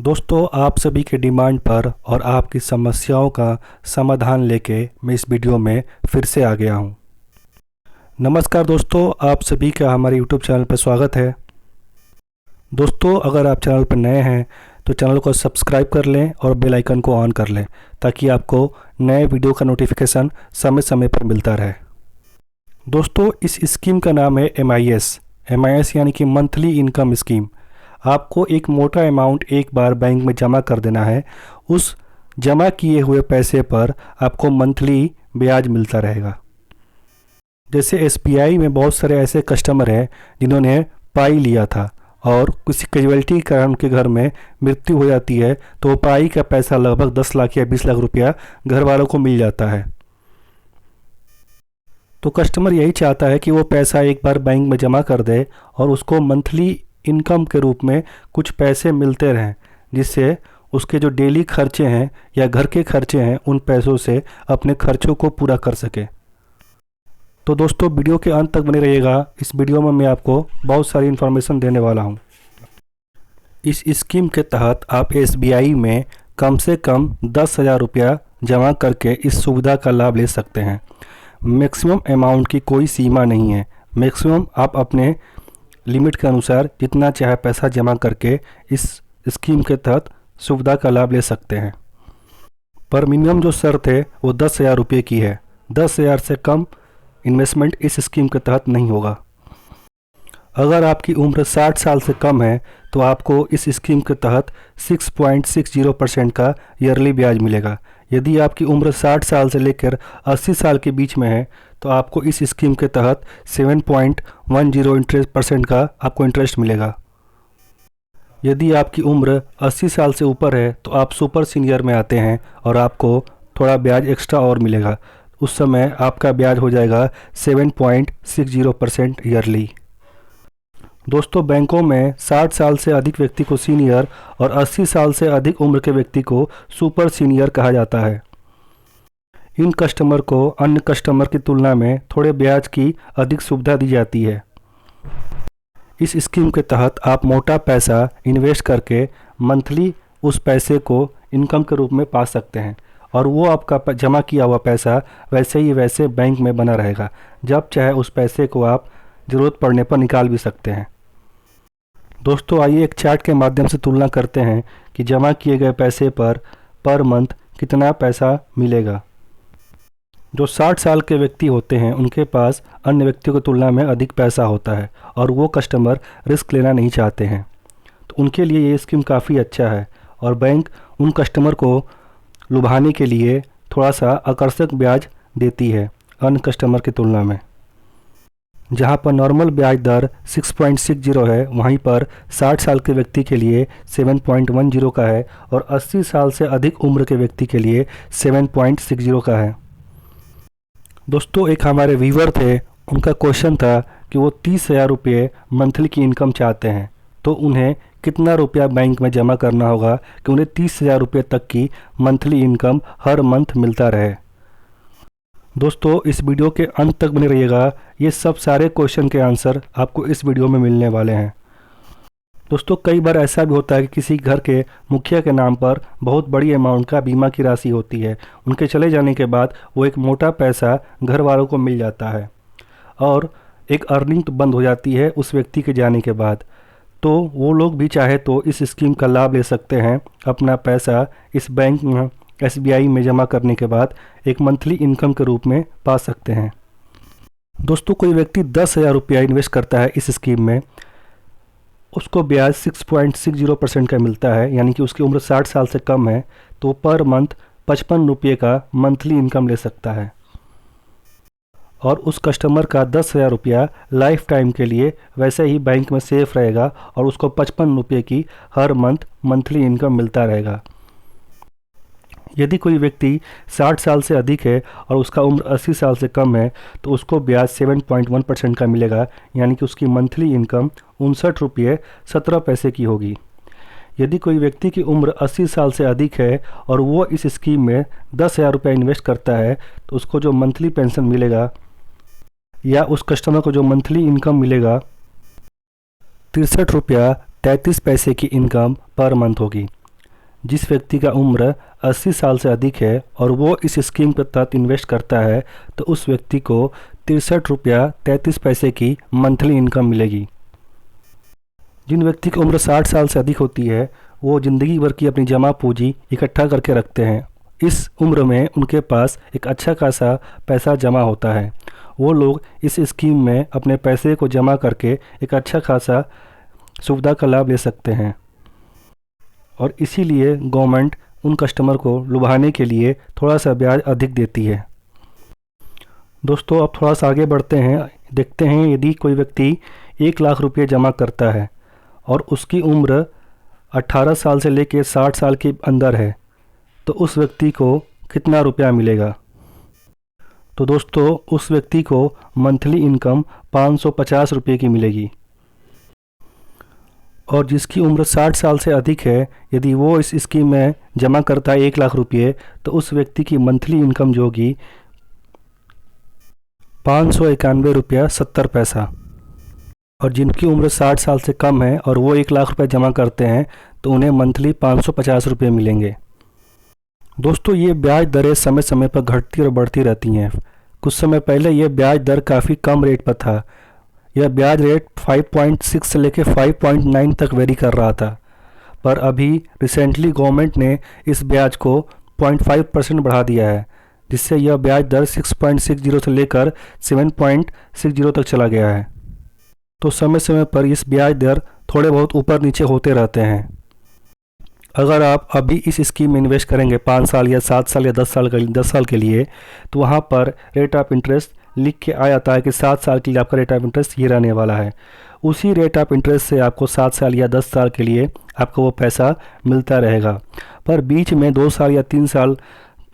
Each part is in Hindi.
दोस्तों, आप सभी के डिमांड पर और आपकी समस्याओं का समाधान लेके मैं इस वीडियो में फिर से आ गया हूँ। नमस्कार दोस्तों, आप सभी का हमारे YouTube चैनल पर स्वागत है। दोस्तों, अगर आप चैनल पर नए हैं तो चैनल को सब्सक्राइब कर लें और बेल आइकन को ऑन कर लें ताकि आपको नए वीडियो का नोटिफिकेशन समय समय पर मिलता रहे। दोस्तों, इस स्कीम का नाम है MIS यानी कि मंथली इनकम स्कीम। आपको एक मोटा अमाउंट एक बार बैंक में जमा कर देना है। उस जमा किए हुए पैसे पर आपको मंथली ब्याज मिलता रहेगा। जैसे SBI में बहुत सारे ऐसे कस्टमर हैं जिन्होंने पाई लिया था और किसी कैजुअलिटी के कारण उनके घर में मृत्यु हो जाती है तो वो पाई का पैसा लगभग 10 लाख या 20 लाख रुपया घर वालों को मिल जाता है। तो कस्टमर यही चाहता है कि वो पैसा एक बार बैंक में जमा कर दे और उसको मंथली इनकम के रूप में कुछ पैसे मिलते रहें, जिससे उसके जो डेली खर्चे हैं या घर के खर्चे हैं उन पैसों से अपने खर्चों को पूरा कर सके। तो दोस्तों, वीडियो के अंत तक बने रहिएगा। इस वीडियो में मैं आपको बहुत सारी इन्फॉर्मेशन देने वाला हूँ। इस स्कीम के तहत आप SBI में कम से कम 10,000 रुपया जमा करके इस सुविधा का लाभ ले सकते हैं। मैक्सिमम अमाउंट की कोई सीमा नहीं है। मैक्सिमम आप अपने लिमिट के अनुसार जितना चाहे पैसा जमा करके इस स्कीम के तहत सुविधा का लाभ ले सकते हैं। पर मिनिमम जो शर्त है वो 10,000 रुपये की है। 10,000 से कम इन्वेस्टमेंट इस स्कीम के तहत नहीं होगा। अगर आपकी उम्र 60 साल से कम है तो आपको इस स्कीम के तहत 6.60% का ईयरली ब्याज मिलेगा। यदि आपकी उम्र 60 साल से लेकर 80 साल के बीच में है तो आपको इस स्कीम के तहत 7.10% का आपको इंटरेस्ट मिलेगा। यदि आपकी उम्र 80 साल से ऊपर है तो आप सुपर सीनियर में आते हैं और आपको थोड़ा ब्याज एक्स्ट्रा और मिलेगा। उस समय आपका ब्याज हो जाएगा 7.60% ईयरली। दोस्तों, बैंकों में 60 साल से अधिक व्यक्ति को सीनियर और 80 साल से अधिक उम्र के व्यक्ति को सुपर सीनियर कहा जाता है। इन कस्टमर को अन्य कस्टमर की तुलना में थोड़े ब्याज की अधिक सुविधा दी जाती है। इस स्कीम के तहत आप मोटा पैसा इन्वेस्ट करके मंथली उस पैसे को इनकम के रूप में पा सकते हैं और वो आपका जमा किया हुआ पैसा वैसे ही वैसे बैंक में बना रहेगा। जब चाहे उस पैसे को आप ज़रूरत पड़ने पर निकाल भी सकते हैं। दोस्तों, आइए एक चार्ट के माध्यम से तुलना करते हैं कि जमा किए गए पैसे पर मंथ कितना पैसा मिलेगा। जो 60 साल के व्यक्ति होते हैं उनके पास अन्य व्यक्तियों की तुलना में अधिक पैसा होता है और वो कस्टमर रिस्क लेना नहीं चाहते हैं, तो उनके लिए ये स्कीम काफ़ी अच्छा है और बैंक उन कस्टमर को लुभाने के लिए थोड़ा सा आकर्षक ब्याज देती है अन्य कस्टमर की तुलना में। जहां पर नॉर्मल ब्याज दर 6.60 है, वहीं पर 60 साल के व्यक्ति के लिए 7.10 का है और 80 साल से अधिक उम्र के व्यक्ति के लिए 7.60 का है। दोस्तों, एक हमारे व्यूवर थे, उनका क्वेश्चन था कि वो 30,000 रुपये मंथली की इनकम चाहते हैं तो उन्हें कितना रुपया बैंक में जमा करना होगा कि उन्हें 30,000 रुपये तक की मंथली इनकम हर मंथ मिलता रहे। दोस्तों, इस वीडियो के अंत तक बने रहिएगा। ये सब सारे क्वेश्चन के आंसर आपको इस वीडियो में मिलने वाले हैं। दोस्तों, कई बार ऐसा भी होता है कि किसी घर के मुखिया के नाम पर बहुत बड़ी अमाउंट का बीमा की राशि होती है। उनके चले जाने के बाद वो एक मोटा पैसा घर वालों को मिल जाता है और एक अर्निंग तो बंद हो जाती है उस व्यक्ति के जाने के बाद। तो वो लोग भी चाहे तो इस स्कीम का लाभ ले सकते हैं। अपना पैसा इस बैंक में SBI में जमा करने के बाद एक मंथली इनकम के रूप में पा सकते हैं। दोस्तों, कोई व्यक्ति 10,000 रुपया इन्वेस्ट करता है इस स्कीम में, उसको ब्याज 6.60% का मिलता है, यानी कि उसकी उम्र 60 साल से कम है तो पर मंथ 55 रुपये का मंथली इनकम ले सकता है और उस कस्टमर का 10,000 रुपया लाइफ टाइम के लिए वैसे ही बैंक में सेफ रहेगा और उसको 55 रुपये की हर मंथ मंथली इनकम मिलता रहेगा। यदि कोई व्यक्ति 60 साल से अधिक है और उसका उम्र 80 साल से कम है तो उसको ब्याज 7.1% का मिलेगा, यानी कि उसकी मंथली इनकम 59 रुपये 17 पैसे की होगी। यदि कोई व्यक्ति की उम्र 80 साल से अधिक है और वो इस स्कीम में 10,000 रुपये इन्वेस्ट करता है तो उसको जो मंथली पेंशन मिलेगा या उस कस्टमर को जो मंथली इनकम मिलेगा 63 रुपया 33 पैसे की इनकम पर मंथ होगी। जिस व्यक्ति का उम्र 80 साल से अधिक है और वो इस स्कीम के तहत इन्वेस्ट करता है तो उस व्यक्ति को 63 रुपया 33 पैसे की मंथली इनकम मिलेगी। जिन व्यक्ति की उम्र 60 साल से अधिक होती है वो ज़िंदगी भर की अपनी जमा पूंजी इकट्ठा करके रखते हैं। इस उम्र में उनके पास एक अच्छा खासा पैसा जमा होता है। वो लोग इस स्कीम में अपने पैसे को जमा करके एक अच्छा खासा सुविधा का लाभ ले सकते हैं और इसीलिए गवर्नमेंट उन कस्टमर को लुभाने के लिए थोड़ा सा ब्याज अधिक देती है। दोस्तों अब थोड़ा सा आगे बढ़ते हैं, देखते हैं यदि कोई व्यक्ति 1 लाख रुपये जमा करता है और उसकी उम्र 18 साल से लेकर 60 साल के अंदर है तो उस व्यक्ति को कितना रुपया मिलेगा। तो दोस्तों उस व्यक्ति को मंथली इनकम 550 रुपये की मिलेगी। और जिसकी उम्र 60 साल से अधिक है यदि वो इस स्कीम में जमा करता है 1 लाख रुपये तो उस व्यक्ति की मंथली इनकम जो होगी 591 रुपया 70 पैसा। और जिनकी उम्र 60 साल से कम है और वो 1 लाख रुपये जमा करते हैं तो उन्हें मंथली 550 रुपये मिलेंगे। दोस्तों ये ब्याज दरें समय समय पर घटती और बढ़ती रहती हैं। कुछ समय पहले ये ब्याज दर काफ़ी कम रेट पर था। यह ब्याज रेट 5.6 से लेकर 5.9 तक वेरी कर रहा था, पर अभी रिसेंटली गवर्नमेंट ने इस ब्याज को 0.5% बढ़ा दिया है, जिससे यह ब्याज दर 6.60 से लेकर 7.60 तक चला गया है। तो समय समय पर इस ब्याज दर थोड़े बहुत ऊपर नीचे होते रहते हैं। अगर आप अभी इस स्कीम में इन्वेस्ट करेंगे 5 साल या 7 साल या 10 साल के लिए तो वहाँ पर रेट ऑफ इंटरेस्ट लिख के आ जाता है कि 7 साल के लिए आपका रेट ऑफ इंटरेस्ट ये रहने वाला है। उसी रेट ऑफ इंटरेस्ट से आपको 7 साल या 10 साल के लिए आपको वो पैसा मिलता रहेगा। पर बीच में 2 साल या 3 साल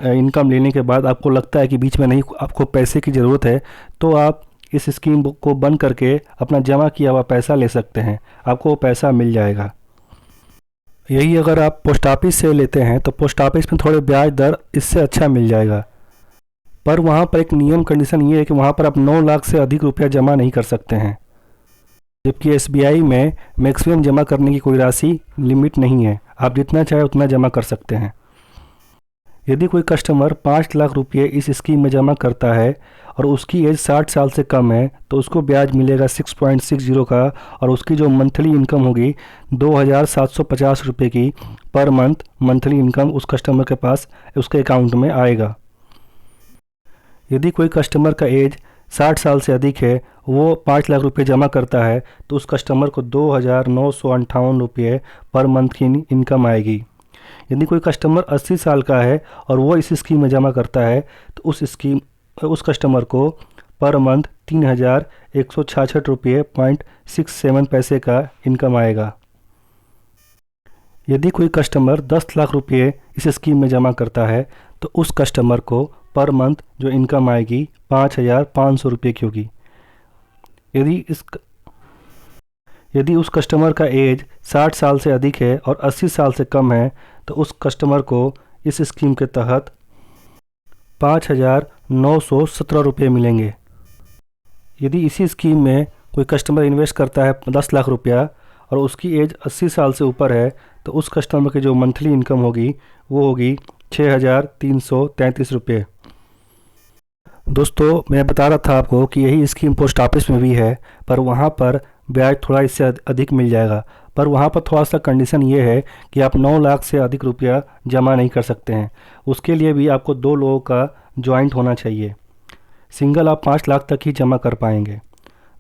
इनकम लेने के बाद आपको लगता है कि बीच में नहीं आपको पैसे की ज़रूरत है तो आप इस स्कीम को बंद करके अपना जमा किया हुआ पैसा ले सकते हैं, आपको वो पैसा मिल जाएगा। यही अगर आप पोस्ट ऑफिस से लेते हैं तो पोस्ट ऑफिस में थोड़े ब्याज दर इससे अच्छा मिल जाएगा, पर वहाँ पर एक नियम कंडीशन ये है कि वहाँ पर आप 9 लाख से अधिक रुपया जमा नहीं कर सकते हैं, जबकि एसबीआई में मैक्सिमम जमा करने की कोई राशि लिमिट नहीं है, आप जितना चाहे उतना जमा कर सकते हैं। यदि कोई कस्टमर 5 लाख रुपये इस स्कीम में जमा करता है और उसकी एज 60 साल से कम है तो उसको ब्याज मिलेगा 6.60 का और उसकी जो मंथली इनकम होगी 2750 रुपये की पर मंथ मंथली इनकम उस कस्टमर के पास उसके अकाउंट में आएगा। यदि कोई कस्टमर का एज 60 साल से अधिक है, वो 5 लाख रुपये जमा करता है तो उस कस्टमर को 2958 रुपये पर मंथ की इनकम आएगी। यदि कोई कस्टमर 80 साल का है और वो इस स्कीम में जमा करता है तो उस कस्टमर को पर मंथ 3166 रुपये 0.67 पैसे का इनकम आएगा। यदि कोई कस्टमर 10 लाख रुपये इस स्कीम में जमा करता है तो उस कस्टमर को पर मंथ जो इनकम आएगी 5500 रुपये की होगी। यदि उस कस्टमर का एज 60 साल से अधिक है और 80 साल से कम है तो उस कस्टमर को इस स्कीम के तहत 5917 रुपये मिलेंगे। यदि इसी स्कीम में कोई कस्टमर इन्वेस्ट करता है 10 लाख रुपया और उसकी एज 80 साल से ऊपर है तो उस कस्टमर की जो मंथली इनकम होगी वो होगी 6333 रुपये। दोस्तों मैं बता रहा था आपको कि यही स्कीम पोस्ट ऑफिस में भी है, पर वहाँ पर ब्याज थोड़ा इससे अधिक मिल जाएगा, पर वहाँ पर थोड़ा सा कंडीशन ये है कि आप 9 लाख से अधिक रुपया जमा नहीं कर सकते हैं। उसके लिए भी आपको 2 लोगों का जॉइंट होना चाहिए। सिंगल आप 5 लाख तक ही जमा कर पाएंगे।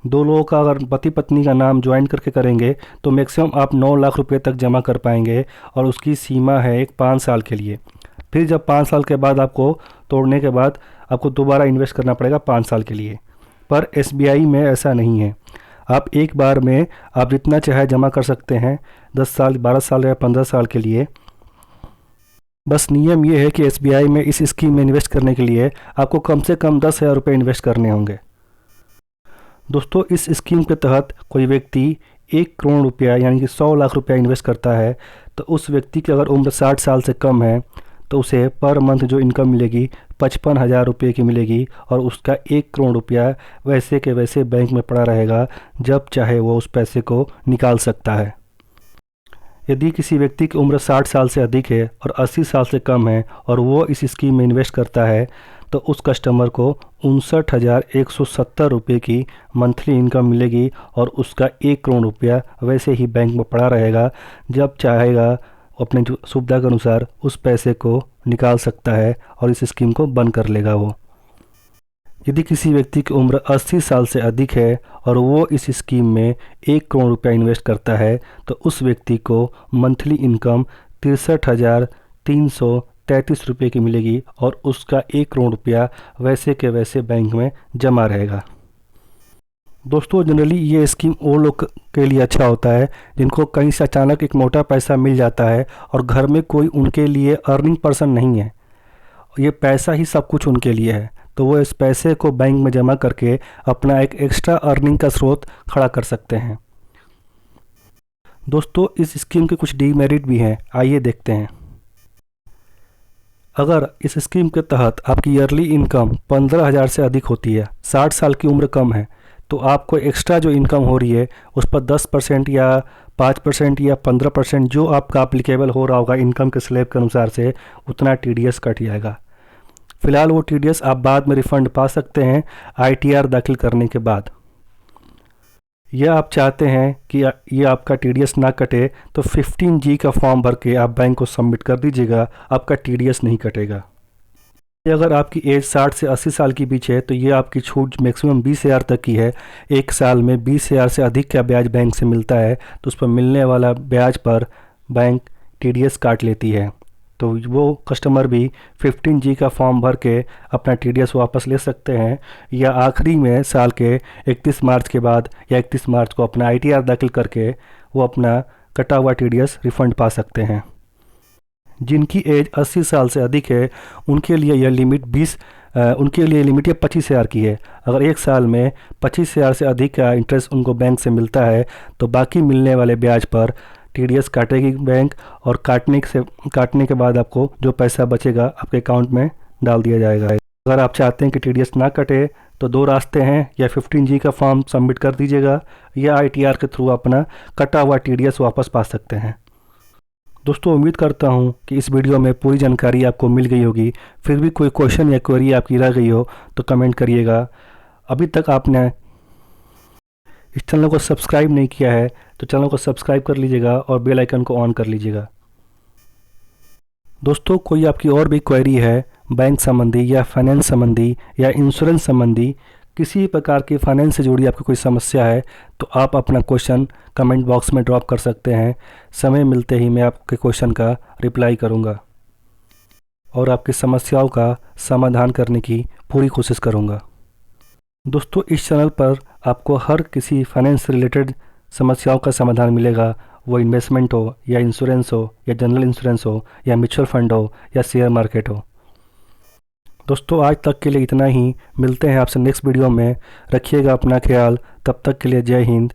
2 लोगों का अगर पति पत्नी का नाम ज्वाइन करके करेंगे तो मैक्सिमम आप 9 लाख रुपये तक जमा कर पाएंगे और उसकी सीमा है एक 5 साल के लिए। फिर जब 5 साल के बाद आपको तोड़ने के बाद आपको दोबारा इन्वेस्ट करना पड़ेगा 5 साल के लिए। पर एसबीआई में ऐसा नहीं है, आप एक बार में आप जितना चाहे जमा कर सकते हैं 10 साल 12 साल या 15 साल के लिए। बस नियम ये है कि एसबीआई में इस स्कीम में इन्वेस्ट करने के लिए आपको कम से कम 10,000 रुपये इन्वेस्ट करने होंगे। दोस्तों इस स्कीम के तहत कोई व्यक्ति 1 करोड़ रुपया यानी कि 100 लाख रुपया इन्वेस्ट करता है तो उस व्यक्ति की अगर उम्र 60 साल से कम है तो उसे पर मंथ जो इनकम मिलेगी 55,000 रुपये की मिलेगी और उसका 1 करोड़ रुपया वैसे के वैसे बैंक में पड़ा रहेगा, जब चाहे वो उस पैसे को निकाल सकता है। यदि किसी व्यक्ति की उम्र 60 साल से अधिक है और 80 साल से कम है और वो इस स्कीम में इन्वेस्ट करता है तो उस कस्टमर को 59,170 रुपये की मंथली इनकम मिलेगी और उसका 1 करोड़ रुपया वैसे ही बैंक में पड़ा रहेगा। जब चाहेगा अपने जो सुविधा के अनुसार उस पैसे को निकाल सकता है और इस स्कीम को बंद कर लेगा वो। यदि किसी व्यक्ति की उम्र 80 साल से अधिक है और वो इस स्कीम में 1 करोड़ रुपया इन्वेस्ट करता है तो उस व्यक्ति को मंथली इनकम 63,333 रुपये की मिलेगी और उसका 1 करोड़ रुपया वैसे के वैसे बैंक में जमा रहेगा। दोस्तों, जनरली ये स्कीम वो लोग के लिए अच्छा होता है जिनको कहीं से अचानक एक मोटा पैसा मिल जाता है और घर में कोई उनके लिए अर्निंग पर्सन नहीं है, ये पैसा ही सब कुछ उनके लिए है, तो वो इस पैसे को बैंक में जमा करके अपना एक एक्स्ट्रा अर्निंग का स्रोत खड़ा कर सकते हैं। दोस्तों, इस स्कीम के कुछ डीमेरिट भी हैं, आइए देखते हैं। अगर इस स्कीम के तहत आपकी ईयरली इनकम 15,000 से अधिक होती है, 60 साल की उम्र कम है, तो आपको एक्स्ट्रा जो इनकम हो रही है उस पर 10% या 5% या 15% जो आपका अप्लीकेबल हो रहा होगा इनकम के स्लैब के अनुसार से उतना TDS कट जाएगा। फ़िलहाल वो TDS आप बाद में रिफ़ंड पा सकते हैं ITR दाखिल करने के बाद। या आप चाहते हैं कि ये आपका TDS ना कटे तो 15G का फॉर्म भर के आप बैंक को सबमिट कर दीजिएगा, आपका TDS नहीं कटेगा। अगर आपकी एज 60 से 80 साल के बीच है तो ये आपकी छूट मैक्सिमम 20,000 तक की है। एक साल में 20,000 से अधिक का ब्याज बैंक से मिलता है तो उस पर मिलने वाला ब्याज पर बैंक TDS काट लेती है, तो वो कस्टमर भी 15G का फॉर्म भर के अपना TDS वापस ले सकते हैं या आखिरी में साल के 31 मार्च के बाद या 31 मार्च को अपना ITR दाखिल करके वो अपना कटा हुआ TDS रिफ़ंड पा सकते हैं। जिनकी एज 80 साल से अधिक है उनके लिए यह लिमिट 25,000 की है। अगर एक साल में 25,000 से अधिक का इंटरेस्ट उनको बैंक से मिलता है तो बाकी मिलने वाले ब्याज पर TDS काटेगी बैंक और काटने के बाद आपको जो पैसा बचेगा आपके अकाउंट में डाल दिया जाएगा। अगर आप चाहते हैं कि TDS ना कटे तो दो रास्ते हैं, या 15G का फॉर्म सबमिट कर दीजिएगा या ITR के थ्रू अपना कटा हुआ TDS वापस पा सकते हैं। दोस्तों, उम्मीद करता हूं कि इस वीडियो में पूरी जानकारी आपको मिल गई होगी। फिर भी कोई क्वेश्चन या क्वेरी आपकी रह गई हो तो कमेंट करिएगा। अभी तक आपने इस चैनल को सब्सक्राइब नहीं किया है तो चैनल को सब्सक्राइब कर लीजिएगा और बेल आइकन को ऑन कर लीजिएगा। दोस्तों, कोई आपकी और भी क्वेरी है बैंक संबंधी या फाइनेंस संबंधी या इंश्योरेंस संबंधी, किसी प्रकार की फाइनेंस से जुड़ी आपकी कोई समस्या है तो आप अपना क्वेश्चन कमेंट बॉक्स में ड्रॉप कर सकते हैं। समय मिलते ही मैं आपके क्वेश्चन का रिप्लाई करूंगा और आपकी समस्याओं का समाधान करने की पूरी कोशिश करूंगा। दोस्तों, इस चैनल पर आपको हर किसी फाइनेंस से रिलेटेड समस्याओं का समाधान मिलेगा, वो इन्वेस्टमेंट हो या इंश्योरेंस हो या जनरल इंश्योरेंस हो या म्यूचुअल फंड हो या शेयर मार्केट हो। दोस्तों, आज तक के लिए इतना ही। मिलते हैं आपसे नेक्स्ट वीडियो में। रखिएगा अपना ख्याल। तब तक के लिए जय हिंद,